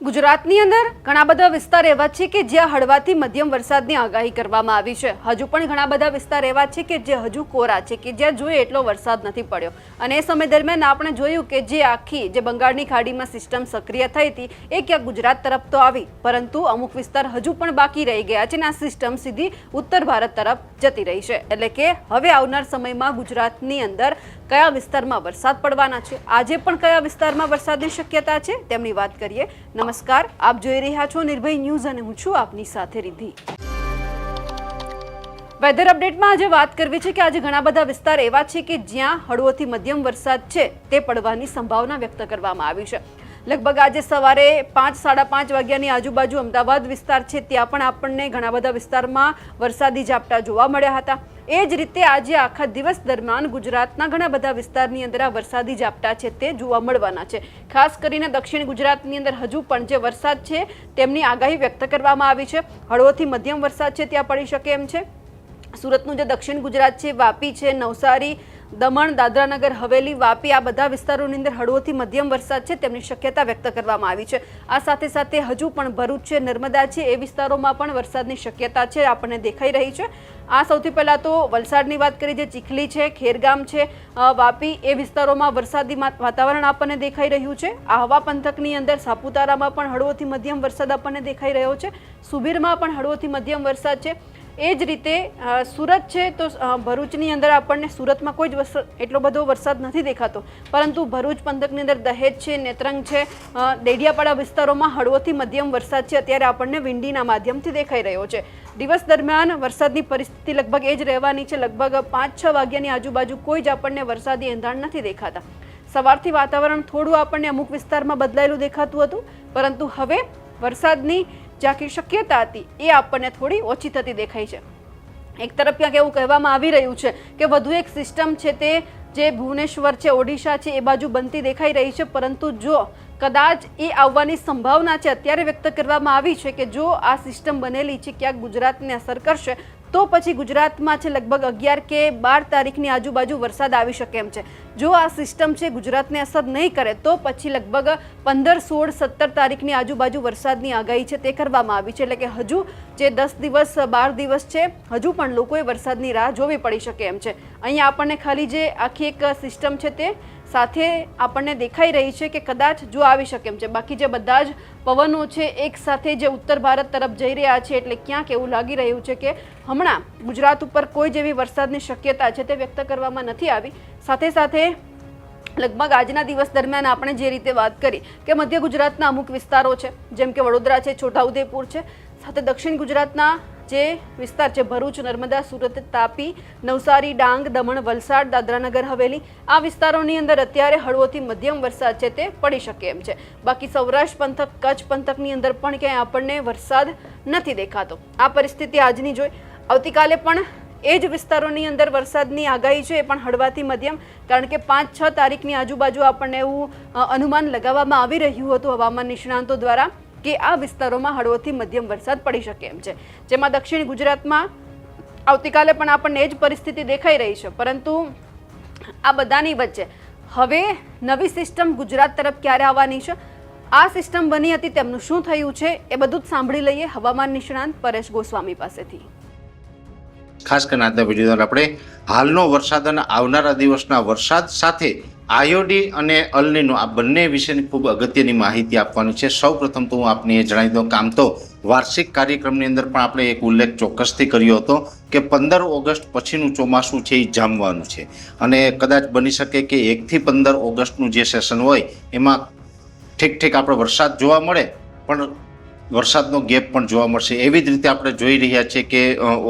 ગુજરાતની અંદર ઘણા બધા વિસ્તાર એવા છે કે જ્યાં હળવાથી મધ્યમ વરસાદની આગાહી કરવામાં આવી છે। હજુ પણ ઘણા બધા વિસ્તાર એવા છે કે જે હજુ કોરા છે કે જ્યાં જોઈએ એટલો વરસાદ નથી પડ્યો અને એ સમય દરમિયાન આપણે જોયું કે જે આખી જે બંગાળની ખાડીમાં સિસ્ટમ સક્રિય થઈ હતી એ ક્યાંક ગુજરાત તરફ તો આવી, પરંતુ અમુક વિસ્તાર હજુ પણ બાકી રહી ગયા છે અને આ સિસ્ટમ સીધી ઉત્તર ભારત તરફ જતી રહી છે। એટલે કે હવે આવનાર સમયમાં ગુજરાતની અંદર કયા વિસ્તારમાં વરસાદ પડવાના છે, આજે પણ કયા વિસ્તારમાં વરસાદની શક્યતા છે તેમની વાત કરીએ। નમસ્કાર, આપ જોઈ રહ્યા છો નિર્ભય ન્યૂઝ અને હું છું આપની સાથે રિદ્ધિ। વેધર અપડેટમાં આજે વાત કરવી છે કે આજે ઘણા બધા વિસ્તાર એવા છે કે જ્યાં હળવોથી મધ્યમ વરસાદ છે તે પડવાની સંભાવના વ્યક્ત કરવામાં આવી છે। લગભગ આજે સવારે 5-5:30 વાગ્યાની આજુબાજુ અમદાવાદ વિસ્તાર છે ત્યાં પણ આપણને ઘણા બધા વિસ્તારમાં વરસાદી ઝાપટા જોવા મળ્યા હતા। એ જ રીતે આજે આખા દિવસ દરમિયાન ગુજરાતના ઘણા બધા વિસ્તારની અંદર આ વરસાદી ઝાપટા છે તે જોવા મળવાના છે। ખાસ કરીને દક્ષિણ ગુજરાતની અંદર હજુ પણ જે વરસાદ છે તેમની આગાહી વ્યક્ત કરવામાં આવી છે। હળવોથી મધ્યમ વરસાદ છે ત્યાં પડી શકે એમ છે। સુરતનું જે દક્ષિણ ગુજરાત છે, વાપી છે, નવસારી, દમણ, દાદરાનગર હવેલી, વાપી, આ બધા વિસ્તારોની અંદર હળવોથી મધ્યમ વરસાદ છે તેમની શક્યતા વ્યક્ત કરવામાં આવી છે। આ સાથે સાથે હજુ પણ ભરૂચ છે, નર્મદા છે, એ વિસ્તારોમાં પણ વરસાદની શક્યતા છે આપણને દેખાઈ રહી છે। આ સૌથી પહેલાં તો વલસાડની વાત કરીએ, જે ચીખલી છે, ખેરગામ છે, વાપી, એ વિસ્તારોમાં વરસાદી વાતાવરણ આપણને દેખાઈ રહ્યું છે। આહવા પંથકની અંદર સાપુતારામાં પણ હળવોથી મધ્યમ વરસાદ આપણને દેખાઈ રહ્યો છે। સુબીરમાં પણ હળવોથી મધ્યમ વરસાદ છે। એ જ રીતે સુરત છે તો ભરૂચની અંદર આપણને સુરતમાં કોઈ જ એટલો બધો વરસાદ નથી દેખાતો, પરંતુ ભરૂચ પંથકની અંદર દહેજ છે, નેત્રંગ છે, ડેડિયાપાડા વિસ્તારોમાં હળવોથી મધ્યમ વરસાદ છે અત્યારે આપણને વિંડીના માધ્યમથી દેખાઈ રહ્યો છે। દિવસ દરમિયાન વરસાદની પરિસ્થિતિ લગભગ એ જ રહેવાની છે। લગભગ 5-6 વાગ્યાની આજુબાજુ કોઈ જ આપણને વરસાદી એંધાણ નથી દેખાતા। સવારથી વાતાવરણ થોડું આપણને અમુક વિસ્તારમાં બદલાયેલું દેખાતું હતું, પરંતુ હવે વરસાદની જે આખી શક્યતા હતી એ આપણને થોડી ઓછી થતી દેખાય છે। એક તરફ ક્યાંક એવું કહેવામાં આવી રહ્યું છે કે વધુ એક સિસ્ટમ છે તે જે ભુવનેશ્વર છે, ઓડિશા છે, એ બાજુ બનતી દેખાઈ રહી છે, પરંતુ જો કદાચ એ આવવાની સંભાવના છે અત્યારે વ્યક્ત કરવામાં આવી છે કે જો આ સિસ્ટમ બનેલી છે ક્યાંક ગુજરાતને અસર કરશે તો પછી ગુજરાતમાં છે લગભગ 11 કે 12 તારીખની આજુબાજુ વરસાદ આવી શકે એમ છે। જો આ સિસ્ટમ છે ગુજરાતને અસર નહીં કરે તો પછી લગભગ 15, 16, 17 તારીખની આજુબાજુ વરસાદની આગાહી છે તે કરવામાં આવી છે। એટલે કે હજુ જે 10 દિવસ 12 દિવસ છે હજુ પણ લોકોએ વરસાદની રાહ જોવી પડી શકે એમ છે। અહીંયા આપણને ખાલી જે આખી એક સિસ્ટમ છે તે સાથે આપણને દેખાઈ રહી છે કે કદાચ જો આવી શકે એમ છે, બાકી જે બધા જ પવનો છે એક સાથે જે ઉત્તર ભારત તરફ જઈ રહ્યા છે એટલે ક્યાંક એવું લાગી રહ્યું છે કે હમણાં ગુજરાત ઉપર કોઈ જેવી વરસાદની શક્યતા છે તે વ્યક્ત કરવામાં નથી આવી। સાથે સાથે લગભગ આજના દિવસ દરમિયાન આપણે જે રીતે વાત કરી કે મધ્ય ગુજરાતના અમુક વિસ્તારો છે જેમ કે વડોદરા છે, છોટાઉદેપુર છે, સાથે દક્ષિણ ગુજરાતના જે વિસ્તાર છે ભરૂચ, નર્મદા, સુરત, તાપી, નવસારી, ડાંગ, દમણ, વલસાડ, દાદરાનગર હવેલી, આ વિસ્તારોની અંદર અત્યારે હળવોથી મધ્યમ વરસાદ છે તે પડી શકે એમ છે। બાકી સૌરાષ્ટ્ર પંથક, કચ્છ પંથકની અંદર પણ ક્યાંય આપણને વરસાદ નથી દેખાતો। આ પરિસ્થિતિ આજની જોઈ આવતીકાલે પણ એ જ વિસ્તારોની અંદર વરસાદની આગાહી છે એ પણ હળવાથી મધ્યમ, કારણ કે 5-6 તારીખની આજુબાજુ આપણને એવું અનુમાન લગાવવામાં આવી રહ્યું હતું હવામાન નિષ્ણાંતો દ્વારા કે આ વિસ્તારોમાં હળવોથી મધ્યમ વરસાદ પડી શકે એમ છે, જેમાં દક્ષિણ ગુજરાતમાં આવતીકાલે પણ આપણને એ જ પરિસ્થિતિ દેખાઈ રહી છે। પરંતુ આ બધાની વચ્ચે હવે નવી સિસ્ટમ ગુજરાત તરફ ક્યારે આવવાની છે, આ સિસ્ટમ બની હતી તેમનું શું થયું છે એ બધું જ સાંભળી લઈએ હવામાન નિષ્ણાંત પરેશ ગોસ્વામી પાસેથી। ખાસ કરીને આજના વિડીયો દ્વારા આપણે હાલનો વરસાદ અને આવનારા દિવસના વરસાદ સાથે આયોડી અને અલનીનો આ બંને વિશેની ખૂબ અગત્યની માહિતી આપવાની છે। સૌ પ્રથમ તો હું આપને એ જણાવી દઉં કામ તો વાર્ષિક કાર્યક્રમની અંદર પણ આપણે એક ઉલ્લેખ ચોક્કસથી કર્યો હતો કે 15 ઓગસ્ટ પછીનું ચોમાસું છે એ જામવાનું છે અને કદાચ બની શકે કે 1 થી 15 ઓગસ્ટનું જે સેશન હોય એમાં ઠીક આપણે વરસાદ જોવા મળે પણ વરસાદનો ગેપ પણ જોવા મળશે। એવી જ રીતે આપણે જોઈ રહ્યા છીએ કે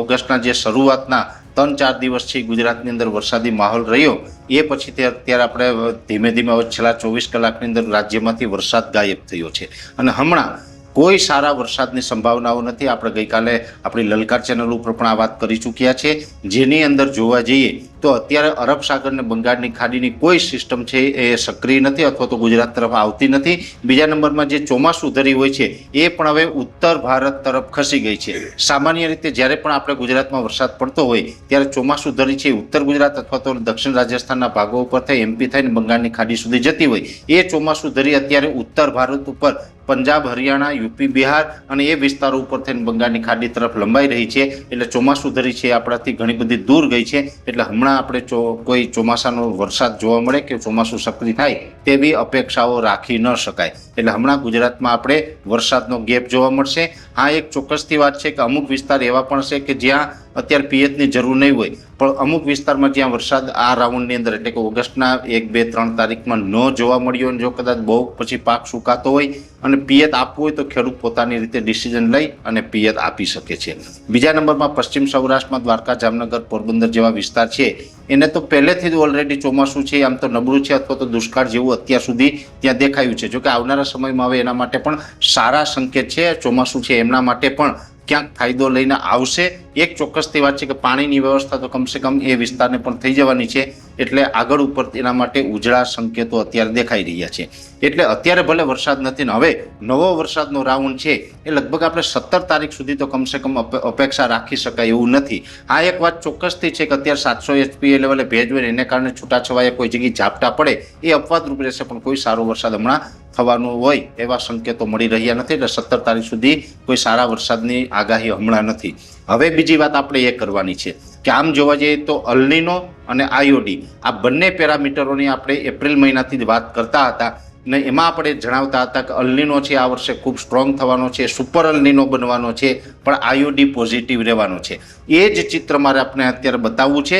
ઓગસ્ટના જે શરૂઆતના 3-4 દિવસ છે ગુજરાતની અંદર વરસાદી માહોલ રહ્યો, એ પછી અત્યારે આપણે ધીમે ધીમે છેલ્લા 24 કલાકની અંદર રાજ્યમાંથી વરસાદ ગાયબ થયો છે અને હમણાં કોઈ સારા વરસાદની સંભાવનાઓ નથી। આપણે ગઈકાલે આપણી લલકાર ચેનલ ઉપર પણ આ વાત કરી ચૂક્યા છે, જેની અંદર જોવા જઈએ તો અત્યારે અરબ સાગર અને બંગાળની ખાડીની કોઈ સિસ્ટમ છે એ સક્રિય નથી અથવા તો ગુજરાત તરફ આવતી નથી. બીજા નંબરમાં જે ચોમાસું ધરી હોય છે એ પણ હવે ઉત્તર ભારત તરફ ખસી ગઈ છે. સામાન્ય રીતે જ્યારે પણ આપણે ગુજરાતમાં વરસાદ પડતો હોય ત્યારે ચોમાસું ધરી છે ઉત્તર ગુજરાત અથવા તો દક્ષિણ રાજસ્થાનના ભાગો ઉપર થઈ એમપી થઈને બંગાળની ખાડી સુધી જતી હોય. એ ચોમાસું ધરી અત્યારે ઉત્તર ભારત ઉપર પંજાબ, હરિયાણા, યુપી, બિહાર અને એ વિસ્તારો ઉપર થઈને બંગાળની ખાડી તરફ લંબાઈ રહી છે. એટલે ચોમાસું ધરી છે આપણાથી ઘણી બધી દૂર ગઈ છે. એટલે હમણાં આપણે કોઈ ચોમાસાનો વરસાદ જોવા મળે કે ચોમાસું સક્રિય થાય તેવી અપેક્ષાઓ રાખી ન શકાય. એટલે હમણાં ગુજરાતમાં આપણે વરસાદનો ગેપ જોવા મળશે. હા, એક ચોક્કસથી વાત છે કે અમુક વિસ્તાર એવા પણ છે કે જ્યાં અત્યારે પિયતની જરૂર નહીં હોય, પણ અમુક વિસ્તારમાં જ્યાં વરસાદ આ રાઉન્ડની અંદર એટલે કે ઓગસ્ટના 1, 2, 3 તારીખમાં ન જોવા મળ્યો અને જો કદાચ બહુ પછી પાક સુકાતો હોય અને પિયત આપવું હોય તો ખેડૂત પોતાની રીતે ડિસિઝન લઈ અને પિયત આપી શકે છે. બીજા નંબરમાં પશ્ચિમ સૌરાષ્ટ્રમાં દ્વારકા, જામનગર, પોરબંદર જેવા વિસ્તાર છે એને તો પહેલેથી જ ઓલરેડી ચોમાસું છે આમ તો નબળું છે અથવા તો દુષ્કાળ જેવું અત્યાર સુધી ત્યાં દેખાયું છે. જોકે આવનારા સમયમાં હવે એના માટે પણ સારા સંકેત છે. ચોમાસું છે એમના માટે પણ ક્યાંક ફાયદો લઈને આવશે. એક ચોક્કસથી વાત છે કે પાણીની વ્યવસ્થા તો કમસે કમ એ વિસ્તારને પણ થઈ જવાની છે. એટલે આગળ ઉપર એના માટે ઉજળા સંકેતો અત્યારે દેખાઈ રહ્યા છે. એટલે અત્યારે ભલે વરસાદ નથી ને હવે નવો વરસાદનો રાઉન્ડ છે એ લગભગ આપણે 17 તારીખ સુધી તો કમસે કમ અપેક્ષા રાખી શકાય એવું નથી. આ એક વાત ચોક્કસથી છે કે અત્યારે 700 HPA લેવલે ભેજ હોય એને કારણે છૂટાછવાયા કોઈ જગ્યાએ ઝાપટા પડે એ અપવાદરૂપ રહેશે, પણ કોઈ સારો વરસાદ હમણાં થવાનું હોય એવા સંકેતો મળી રહ્યા નથી. એટલે 17 તારીખ સુધી કોઈ સારા વરસાદની આગાહી હમણાં નથી. હવે બીજી વાત આપણે એ કરવાની છે કે આમ જોવા જઈએ તો અલ્નીનો અને આયોડી આ બંને પેરામીટરોની આપણે એપ્રિલ મહિનાથી જ વાત કરતા હતા ને એમાં આપણે જણાવતા હતા કે અલ્નીનો છે આ વર્ષે ખૂબ સ્ટ્રોંગ થવાનો છે, સુપર અલ્નીનો બનવાનો છે, પણ આયોડી પોઝિટિવ રહેવાનો છે. એ જ ચિત્ર મારે આપણે અત્યારે બતાવવું છે.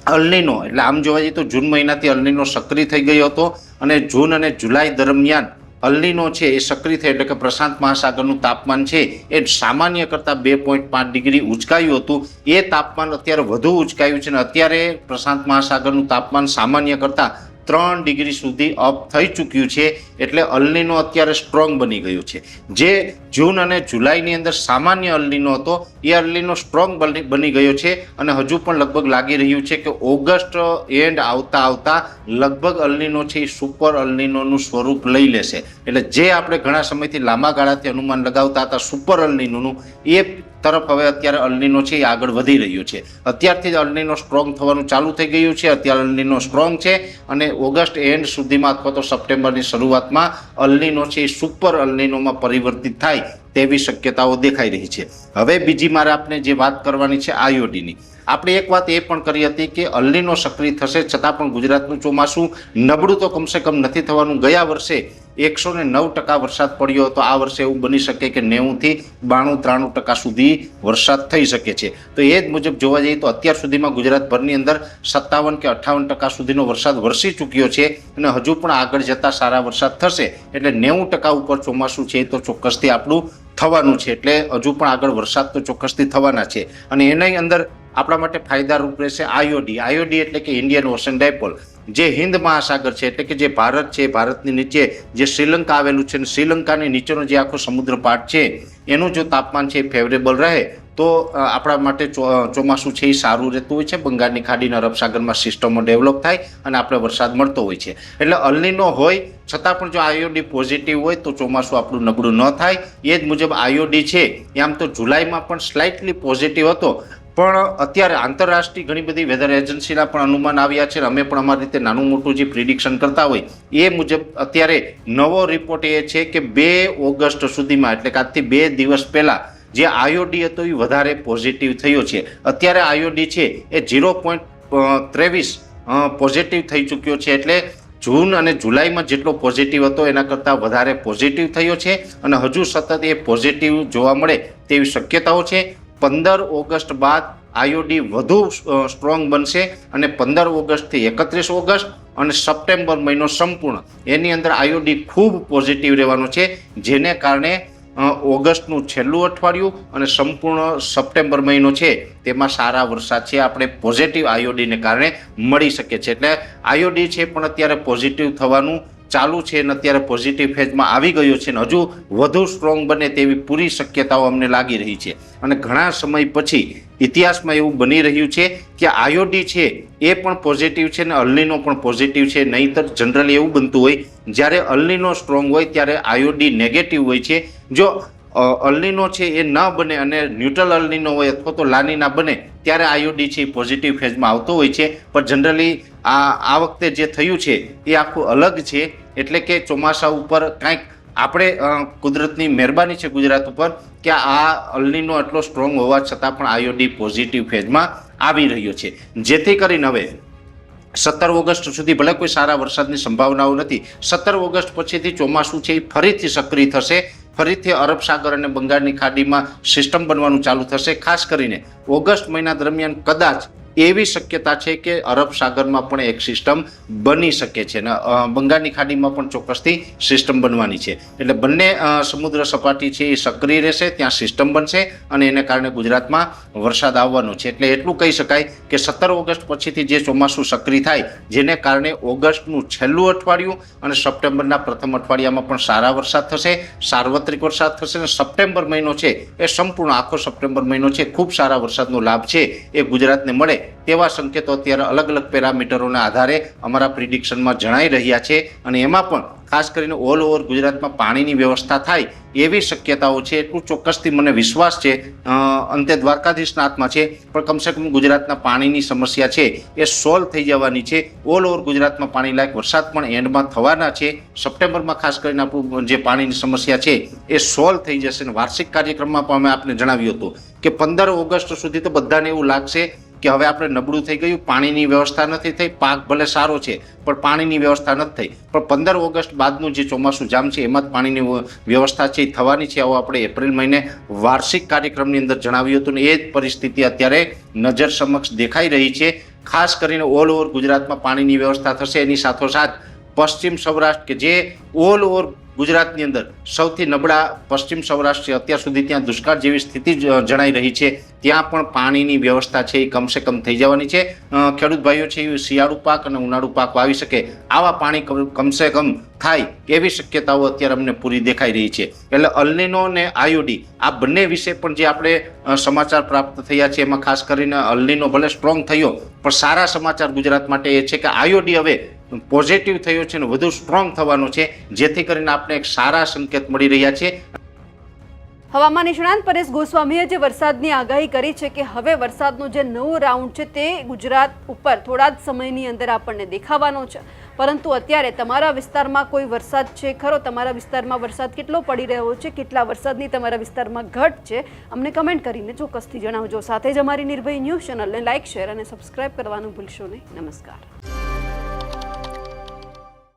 અલ્નીનો એટલે આમ જોવા જઈએ તો જૂન મહિનાથી અલ્નીનો સક્રિય થઈ ગયો હતો અને જૂન અને જુલાઈ દરમિયાન અલ્નીનો છે એ સક્રિય થઈ એટલે કે પ્રશાંત મહાસાગરનું તાપમાન છે એ સામાન્ય કરતાં 2.5 ડિગ્રી ઉંચકાયું હતું. એ તાપમાન અત્યારે વધુ ઉંચકાયું છે અને અત્યારે પ્રશાંત મહાસાગરનું તાપમાન સામાન્ય કરતાં 3 ડિગ્રી સુધી અપ થઈ ચૂક્યું છે. એટલે અલ્નીનો અત્યારે સ્ટ્રોંગ બની ગયું છે. જે જૂન અને જુલાઈની અંદર સામાન્ય અલ્નીનો હતો એ અલ્નીનો સ્ટ્રોંગ બની ગયો છે અને હજુ પણ લગભગ લાગી રહ્યું છે કે ઓગસ્ટ એન્ડ આવતા લગભગ અલ્નીનો છે એ સુપર અલ્નીનોનું સ્વરૂપ લઈ લેશે. એટલે જે આપણે ઘણા સમયથી લાંબા ગાળાથી અનુમાન લગાવતા હતા સુપર અલ્નીનોનું એ તરફ હવે અત્યારે અલ્નીનો છે એ આગળ વધી રહ્યું છે. અત્યારથી જ અલ્નીનો સ્ટ્રોંગ થવાનું ચાલુ થઈ ગયું છે. અત્યારે અલ્નીનો સ્ટ્રોંગ છે અને ઓગસ્ટ એન્ડ સુધીમાં અથવા તો સપ્ટેમ્બરની શરૂઆતમાં અલ્નીનો છે એ સુપર અલ્નીનોમાં પરિવર્તિત થાય તેવી શક્યતાઓ દેખાઈ રહી છે. હવે બીજી મારે આપણે જે વાત કરવાની છે આયોડીની. આપણે એક વાત એ પણ કરી હતી કે અલ્નીનો સક્રિય થશે છતાં પણ ગુજરાતનું ચોમાસું નબળું તો કમસે કમ નથી થવાનું. ગયા વર્ષે 109% વરસાદ પડ્યો હતો. આ વર્ષે એવું બની શકે કે 90 થી 92-93% સુધી વરસાદ થઈ શકે છે. તો એ જ મુજબ જોવા જઈએ તો અત્યાર સુધીમાં ગુજરાતભરની અંદર 57 કે 58% સુધીનો વરસાદ વરસી ચૂક્યો છે અને હજુ પણ આગળ જતા સારા વરસાદ થશે એટલે 90% ઉપર ચોમાસું છે તો ચોક્કસથી આપણું થવાનું છે. એટલે હજુ પણ આગળ વરસાદ તો ચોક્કસથી થવાના છે અને એની અંદર આપણા માટે ફાયદારૂપ રહેશે આયોડી. આયોડી એટલે કે ઇન્ડિયન ઓશન ડાયપોલ જે હિન્દ મહાસાગર છે એટલે કે જે ભારત છે ભારતની નીચે જે શ્રીલંકા આવેલું છે અને શ્રીલંકાની નીચેનો જે આખો સમુદ્ર પાટ છે એનું જો તાપમાન છે એ ફેવરેબલ રહે તો આપણા માટે ચોમાસું છે એ સારું રહેતું હોય છે. બંગાળની ખાડીના અરબ સાગરમાં સિસ્ટમો ડેવલપ થાય અને આપણે વરસાદ મળતો હોય છે. એટલે અલ્નીનો હોય છતાં પણ જો આયોડી પોઝિટિવ હોય તો ચોમાસું આપણું નબળું ન થાય. એ જ મુજબ આયોડી છે એ આમ તો જુલાઈમાં પણ સ્લાઇટલી પોઝિટિવ હતો, પણ અત્યારે આંતરરાષ્ટ્રીય ઘણી બધી વેધર એજન્સીના પણ અનુમાન આવ્યા છે. અમે પણ અમારી રીતે નાનું મોટું જે પ્રિડિક્શન કરતા હોય એ મુજબ અત્યારે નવો રિપોર્ટ એ છે કે 2 ઓગસ્ટ સુધીમાં એટલે કે આજથી 2 દિવસ પહેલાં જે આયોડી હતો એ વધારે પોઝિટિવ થયો છે. અત્યારે આયોડી છે એ 0.23 પોઝિટિવ થઈ ચૂક્યો છે. એટલે જૂન અને જુલાઈમાં જેટલો પોઝિટિવ હતો એના કરતાં વધારે પોઝિટિવ થયો છે અને હજુ સતત એ પોઝિટિવ જોવા મળે તેવી શક્યતાઓ છે. 15 ઓગસ્ટ બાદ આયોડી વધુ સ્ટ્રોંગ બનશે અને 15 ઓગસ્ટથી 31 ઓગસ્ટ અને સપ્ટેમ્બર મહિનો સંપૂર્ણ એની અંદર આયોડી ખૂબ પોઝિટિવ રહેવાનો છે. જેને કારણે ઓગસ્ટનું છેલ્લું અઠવાડિયું અને સંપૂર્ણ સપ્ટેમ્બર મહિનો છે તેમાં સારા વરસાદ છે આપણે પોઝિટિવ આયોડીને કારણે મળી શકે છે. એટલે આયોડી છે પણ અત્યારે પોઝિટિવ થવાનું ચાલુ છે અને અત્યારે પોઝિટિવ ફેઝમાં આવી ગયો છે અને હજુ વધુ સ્ટ્રોંગ બને તેવી પૂરી શક્યતાઓ અમને લાગી રહી છે. અને ઘણા સમય પછી ઇતિહાસમાં એવું બની રહ્યું છે કે આયોડી છે એ પણ પોઝિટિવ છે ને અલ્નીનો પણ પોઝિટિવ છે. નહીંતર જનરલી એવું બનતું હોય જ્યારે અલ્નીનો સ્ટ્રોંગ હોય ત્યારે આયોડી નેગેટિવ હોય છે. જો અલ્નીનો છે એ ન બને અને ન્યુટ્રલ અલ્નીનો હોય અથવા તો લાનીના બને ત્યારે આયોડી છે એ પોઝિટિવ ફેઝમાં આવતો હોય છે. પણ જનરલી આ વખતે જે થયું છે એ આખું અલગ છે. એટલે કે ચોમાસા ઉપર કાંઈક આપણે કુદરતની મહેરબાની છે ગુજરાત ઉપર કે આ અલ્નીનો એટલો સ્ટ્રોંગ હોવા છતાં પણ આયોડી પોઝિટિવ ફેઝમાં આવી રહ્યો છે. જેથી કરીને હવે 17 ઓગસ્ટ સુધી ભલે કોઈ સારા વરસાદની સંભાવનાઓ નથી, 17 ઓગસ્ટ પછીથી ચોમાસું છે એ ફરીથી સક્રિય થશે. ફરીથી અરબ સાગર અને બંગાળની ખાડીમાં સિસ્ટમ બનવાનું ચાલુ થશે. ખાસ કરીને ઓગસ્ટ મહિના દરમિયાન કદાચ એવી શક્યતા છે કે અરબ સાગરમાં પણ એક સિસ્ટમ બની શકે છે અને બંગાળની ખાડીમાં પણ ચોક્કસથી સિસ્ટમ બનવાની છે. એટલે બંને સમુદ્ર સપાટી છે એ સક્રિય રહેશે, ત્યાં સિસ્ટમ બનશે અને એને કારણે ગુજરાતમાં વરસાદ આવવાનો છે. એટલે એટલું કહી શકાય કે 17 ઓગસ્ટ પછીથી જે ચોમાસું સક્રિય થાય જેને કારણે ઓગસ્ટનું છેલ્લું અઠવાડિયું અને સપ્ટેમ્બરના પ્રથમ અઠવાડિયામાં પણ સારા વરસાદ થશે, સાર્વત્રિક વરસાદ થશે અને સપ્ટેમ્બર મહિનો છે એ સંપૂર્ણ આખો સપ્ટેમ્બર મહિનો છે ખૂબ સારા વરસાદનો લાભ છે એ ગુજરાતને મળે તેવા સંકેતો અત્યારે અલગ અલગ પેરામીટરોના આધારે અમારા પ્રિડિક્શનમાં જણાઈ રહ્યા છે. અને એમાં પણ ખાસ કરીને ઓલ ઓવર ગુજરાતમાં પાણીની વ્યવસ્થા થાય એવી શક્યતાઓ છે. એટલું ચોક્કસથી મને વિશ્વાસ છે, અંતે દ્વારકાધીશના હાથમાં છે, પણ કમસે કમ ગુજરાતના પાણીની સમસ્યા છે એ સોલ્વ થઈ જવાની છે. ઓલ ઓવર ગુજરાતમાં પાણી લાયક વરસાદ પણ એન્ડમાં થવાના છે. સપ્ટેમ્બરમાં ખાસ કરીને આપણું જે પાણીની સમસ્યા છે એ સોલ્વ થઈ જશે. અને વાર્ષિક કાર્યક્રમમાં પણ અમે આપને જણાવ્યું હતું કે 15 ઓગસ્ટ સુધી તો બધાને એવું લાગશે કે હવે આપણે નબળું થઈ ગયું, પાણીની વ્યવસ્થા નથી થઈ, પાક ભલે સારો છે પણ પાણીની વ્યવસ્થા નથી થઈ. પણ 15 ઓગસ્ટ બાદનું જે ચોમાસું જામ છે એમાં જ પાણીની વ્યવસ્થા છે એ થવાની છે. આવું આપણે એપ્રિલ મહિને વાર્ષિક કાર્યક્રમની અંદર જણાવ્યું હતું ને એ જ પરિસ્થિતિ અત્યારે નજર સમક્ષ દેખાઈ રહી છે. ખાસ કરીને ઓલ ઓવર ગુજરાતમાં પાણીની વ્યવસ્થા થશે. એની સાથોસાથ પશ્ચિમ સૌરાષ્ટ્ર કે જે ઓલ ઓવર ગુજરાતની અંદર સૌથી નબળા પશ્ચિમ સૌરાષ્ટ્ર છે, અત્યાર સુધી ત્યાં દુષ્કાળ જેવી સ્થિતિ જણાઈ રહી છે, ત્યાં પણ પાણીની વ્યવસ્થા છે એ કમસે કમ થઈ જવાની છે. ખેડૂત ભાઈઓ છે એ શિયાળુ પાક અને ઉનાળુ પાક વાવી શકે આવા પાણી કમસે કમ થાય એવી શક્યતાઓ અત્યારે અમને પૂરી દેખાઈ રહી છે. એટલે અલ્નીનો અને આયોડી આ બંને વિશે પણ જે આપણે સમાચાર પ્રાપ્ત થયા છે એમાં ખાસ કરીને અલ્નીનો ભલે સ્ટ્રોંગ થયો પણ સારા સમાચાર ગુજરાત માટે એ છે કે આયોડી હવે પોઝિટિવ થયો છે અને વધુ સ્ટ્રોંગ થવાનો છે. જેથી કરીને આપણે એક સારા સંકેત મળી રહ્યા છે. હવામાન નિષ્ણાંત પરેશ ગોસ્વામીએ જે વરસાદની આગાહી કરી છે કે હવે વરસાદનો જે નવો રાઉન્ડ છે તે ગુજરાત ઉપર થોડા જ સમયની અંદર આપણને દેખાવાનો છે. પરંતુ અત્યારે તમારા વિસ્તારમાં કોઈ વરસાદ છે ખરો? તમારા વિસ્તારમાં વરસાદ કેટલો પડી રહ્યો છે? કેટલા વરસાદની તમારા વિસ્તારમાં ઘટ છે? અમને કમેન્ટ કરીને ચોક્કસથી જણાવજો. સાથે જ અમારી નિર્ભય ન્યૂઝ ચેનલને લાઇક, શેર અને સબસ્ક્રાઇબ કરવાનું ભૂલશો નહીં. નમસ્કાર.